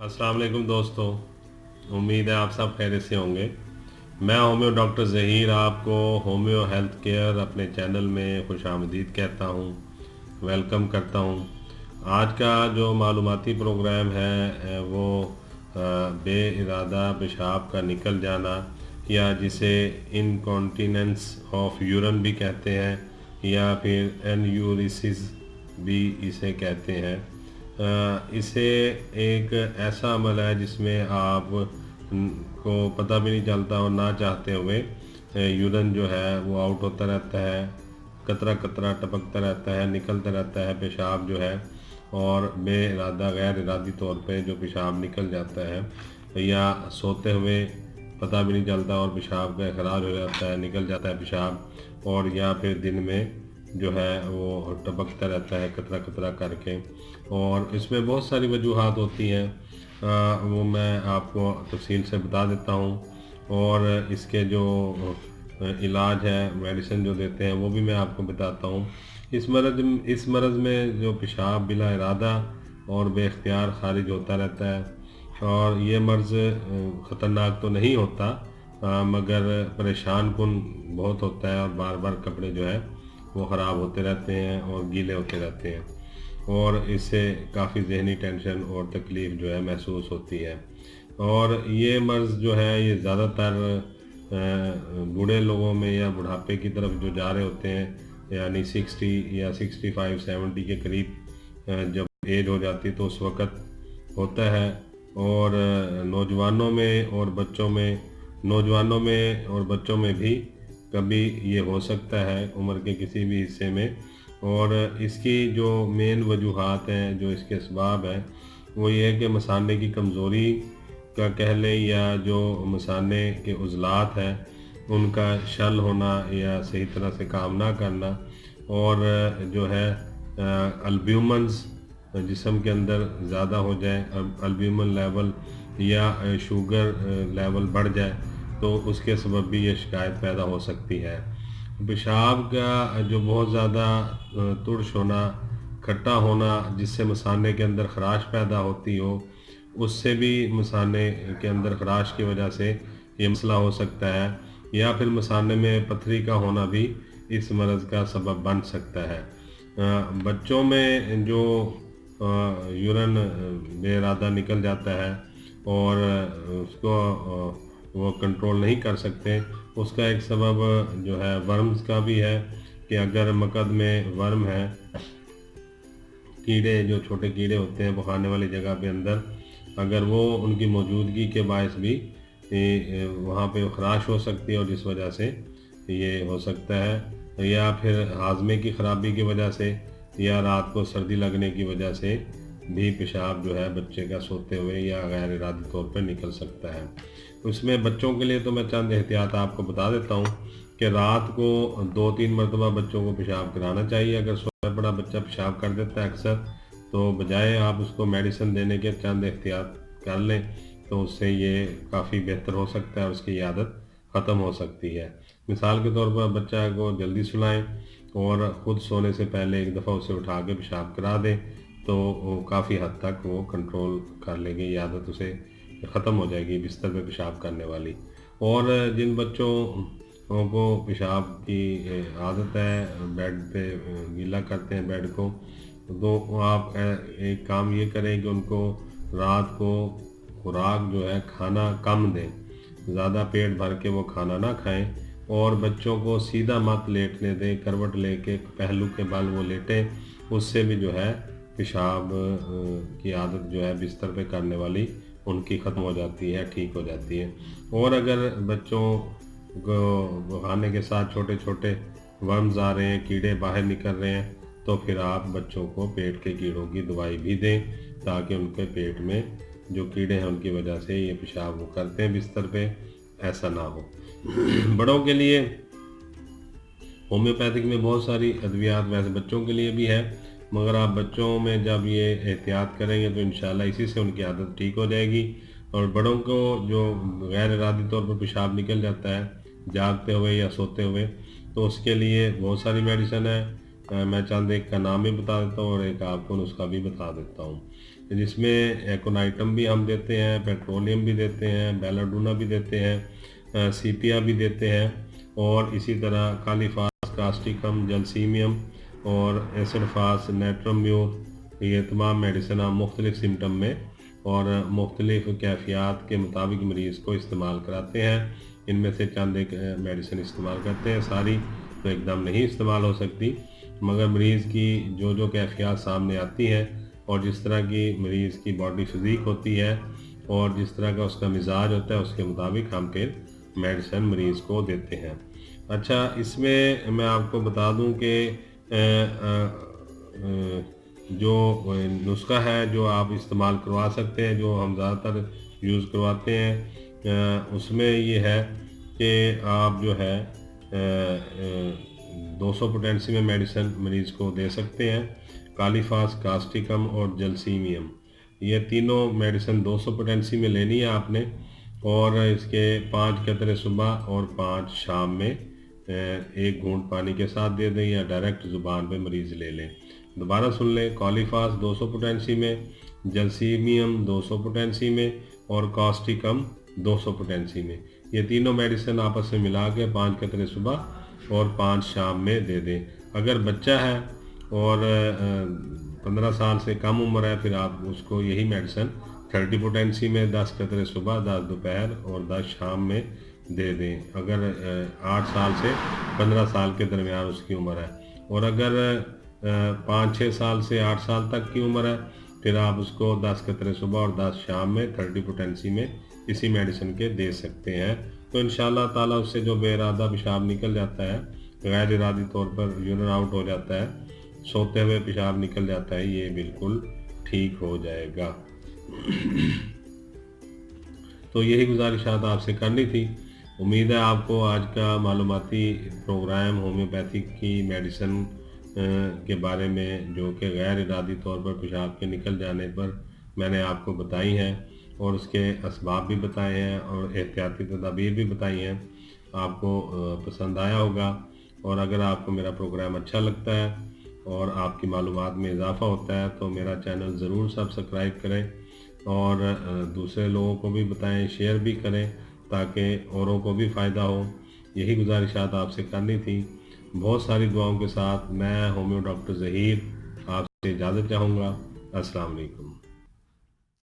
अस्सलाम वालेकुम दोस्तों, उम्मीद है आप सब खैरियत से होंगे। मैं होम्यो डॉक्टर ज़हीर आपको होम्यो हेल्थ केयर अपने चैनल में खुशामदीद कहता हूँ, वेलकम करता हूँ। आज का जो मालूमाती प्रोग्राम है वो बेइरादा पेशाब का निकल जाना या जिसे इनकॉन्टीनेंस ऑफ यूरिन भी कहते हैं या फिर एन्यूरिसिस भी इसे कहते हैं। इसे एक ऐसा अमल है जिसमें आप को पता भी नहीं चलता और ना चाहते हुए यूरिन जो है वो आउट होता रहता है, कतरा कतरा टपकता रहता है, निकलता रहता है पेशाब जो है, और बेइरादा गैर इरादी तौर पे जो पेशाब निकल जाता है या सोते हुए पता भी नहीं चलता और पेशाब का अखराज हो जाता है, निकल जाता है पेशाब, और या फिर दिन में जो है वो टपकता रहता है कतरा कतरा करके। और इसमें बहुत सारी वजूहात होती हैं, वो मैं आपको तफसील से बता देता हूँ, और इसके जो इलाज है, मेडिसिन जो देते हैं वो भी मैं आपको बताता हूँ। इस मर्ज़ में जो पेशाब बिला इरादा और बेख्तियार खारिज होता रहता है, और ये मर्ज़ ख़तरनाक तो नहीं होता, मगर परेशान कुन बहुत होता है, और बार बार कपड़े जो है वो ख़राब होते रहते हैं और गीले होते रहते हैं, और इससे काफ़ी ज़हनी टेंशन और तकलीफ़ जो है महसूस होती है। और ये मर्ज़ जो है ये ज़्यादातर बूढ़े लोगों में या बुढ़ापे की तरफ जो जा रहे होते हैं, यानी 60 या 65-70 के करीब जब एज हो जाती है तो उस वक़्त होता है। और नौजवानों में और बच्चों में भी कभी ये हो सकता है उम्र के किसी भी हिस्से में। और इसकी जो मेन वजूहात हैं, जो इसके असबाब हैं, वो ये है कि मसाने की कमज़ोरी का कह लें, या जो मसाने के उज़लात हैं उनका शल होना या सही तरह से काम ना करना, और जो है अल्ब्यूमन्स जिस्म के अंदर ज़्यादा हो जाए, अल्ब्यूमन लेवल या शुगर लेवल बढ़ जाए, तो उसके सबब भी ये शिकायत पैदा हो सकती है। पेशाब का जो बहुत ज़्यादा तुर्श होना, खट्टा होना, जिससे मसाने के अंदर ख़राश पैदा होती हो, उससे भी मसाने के अंदर ख़राश की वजह से ये मसला हो सकता है। या फिर मसाने में पथरी का होना भी इस मर्ज़ का सबब बन सकता है। बच्चों में जो यूरिन बेइरादा निकल जाता है और उसको वो कंट्रोल नहीं कर सकते, उसका एक सबब जो है वर्म्स का भी है, कि अगर मकद में वर्म है, कीड़े जो छोटे कीड़े होते हैं पकाने वाली जगह पे अंदर, अगर वो उनकी मौजूदगी के बायस भी वहाँ पे ख़राश हो सकती है, और जिस वजह से ये हो सकता है। या फिर हाजमे की ख़राबी की वजह से या रात को सर्दी लगने की वजह से भी पेशाब जो है बच्चे का सोते हुए या गैर इरादी तौर पर निकल सकता है। उसमें बच्चों के लिए तो मैं चंद एहतियात आपको बता देता हूँ कि रात को 2-3 मरतबा बच्चों को पेशाब कराना चाहिए। अगर सोया बड़ा बच्चा पेशाब कर देता है अक्सर, तो बजाय आप उसको मेडिसिन देने के चंद एहतियात कर लें, तो उससे ये काफ़ी बेहतर हो सकता है और उसकी आदत ख़त्म हो सकती है। मिसाल के तौर पर बच्चा को जल्दी सुलाएं और ख़ुद सोने से पहले एक दफ़ा उसे उठा के पेशाब करा दें, तो वो काफ़ी हद तक वो कंट्रोल कर लेंगे, ये आदत उसे ख़त्म हो जाएगी बिस्तर पे पेशाब करने वाली। और जिन बच्चों को पेशाब की आदत है, बेड पे गीला करते हैं बेड को, तो आप एक काम ये करें कि उनको रात को खुराक जो है खाना कम दें, ज़्यादा पेट भर के वो खाना ना खाएं, और बच्चों को सीधा मत लेटने दें, करवट लेके पहलू के बल वो लेटें, उससे भी जो है पेशाब की आदत जो है बिस्तर पे करने वाली उनकी ख़त्म हो जाती है, ठीक हो जाती है। और अगर बच्चों को खाने के साथ छोटे छोटे वर्म्स आ रहे हैं, कीड़े बाहर निकल रहे हैं, तो फिर आप बच्चों को पेट के कीड़ों की दवाई भी दें, ताकि उनके पेट में जो कीड़े हैं उनकी वजह से ये पेशाब वो करते हैं बिस्तर पे, ऐसा ना हो। बड़ों के लिए होम्योपैथिक में बहुत सारी अद्वियात वैसे बच्चों के लिए भी है, मगर आप बच्चों में जब ये एहतियात करेंगे तो इंशाल्लाह इसी से उनकी आदत ठीक हो जाएगी। और बड़ों को जो गैर इरादी तौर पर पेशाब निकल जाता है जागते हुए या सोते हुए, तो उसके लिए बहुत सारी मेडिसिन है। मैं चंद एक का नाम भी बता देता हूँ और एक आपको नुस्खा भी बता देता हूँ। جس میں ایکونائٹم بھی ہم دیتے ہیں، پیٹرولیم بھی دیتے ہیں، بیلاڈونا بھی دیتے ہیں، سیپیا بھی دیتے ہیں، اور اسی طرح کالیفاس، کاسٹیکم، جلسیمیم اور ایسڈ فاس، نیٹرمیور، یہ تمام میڈیسن ہم مختلف سمٹم میں اور مختلف کیفیات کے مطابق مریض کو استعمال کراتے ہیں۔ ان میں سے چند ایک میڈیسن استعمال کرتے ہیں، ساری تو ایک دم نہیں استعمال ہو سکتی، مگر مریض کی جو کیفیات سامنے آتی ہیں اور جس طرح کی مریض کی باڈی فزیک ہوتی ہے اور جس طرح کا اس کا مزاج ہوتا ہے، اس کے مطابق ہم پھر میڈیسن مریض کو دیتے ہیں۔ اچھا، اس میں آپ کو بتا دوں کہ جو نسخہ ہے جو آپ استعمال کروا سکتے ہیں، جو ہم زیادہ تر یوز کرواتے ہیں، اس میں یہ ہے کہ آپ جو ہے 200 پوٹینسی میں میڈیسن مریض کو دے سکتے ہیں۔ کالیفاس، کاسٹیکم اور جلسیمیم، یہ تینوں میڈیسن 200 پوٹینسی میں لینی ہے آپ نے، اور اس کے 5 قطرے صبح اور 5 شام میں 1 گھونٹ پانی کے ساتھ دے دیں یا ڈائریکٹ زبان پہ مریض لے لیں۔ دوبارہ سن لیں، کالیفاس 200 پوٹینسی میں، جلسیمیم 200 پوٹینسی میں اور کاسٹیکم 200 پوٹینسی میں، یہ تینوں میڈیسن آپس میں ملا کے 5 قطرے صبح اور 5 شام میں دے دیں۔ اگر بچہ ہے اور 15 سال سے کم عمر ہے، پھر آپ اس کو یہی میڈیسن 30 پوٹینسی میں 10 قطرے صبح، 10 دوپہر اور 10 شام میں دے دیں، اگر 8 سال سے 15 سال کے درمیان اس کی عمر ہے۔ اور اگر 5-6 سال سے 8 سال تک کی عمر ہے، پھر آپ اس کو 10 قطرے صبح اور 10 شام میں 30 پوٹینسی میں اسی میڈیسن کے دے سکتے ہیں۔ تو انشاءاللہ تعالیٰ اس سے جو بے ارادہ پیشاب نکل جاتا ہے، غیر ارادی طور پر یورین آؤٹ ہو جاتا ہے، سوتے ہوئے پیشاب نکل جاتا ہے، یہ بالکل ٹھیک ہو جائے گا۔ تو یہی گزارشات آپ سے کرنی تھی۔ امید ہے آپ کو آج کا معلوماتی پروگرام ہومیوپیتھک کی میڈیسن کے بارے میں، جو کہ غیر ارادی طور پر پیشاب کے نکل جانے پر میں نے آپ کو بتائی ہیں اور اس کے اسباب بھی بتائے ہیں اور احتیاطی تدابیر بھی بتائی ہیں، آپ کو پسند آیا ہوگا۔ اور اگر آپ کو میرا پروگرام اچھا لگتا ہے اور آپ کی معلومات میں اضافہ ہوتا ہے تو میرا چینل ضرور سبسکرائب کریں اور دوسرے لوگوں کو بھی بتائیں، شیئر بھی کریں تاکہ اوروں کو بھی فائدہ ہو۔ یہی گزارشات آپ سے کرنی تھی۔ بہت ساری دعاؤں کے ساتھ میں ہومیو ڈاکٹر ظہیر آپ سے اجازت چاہوں گا۔ السلام علیکم۔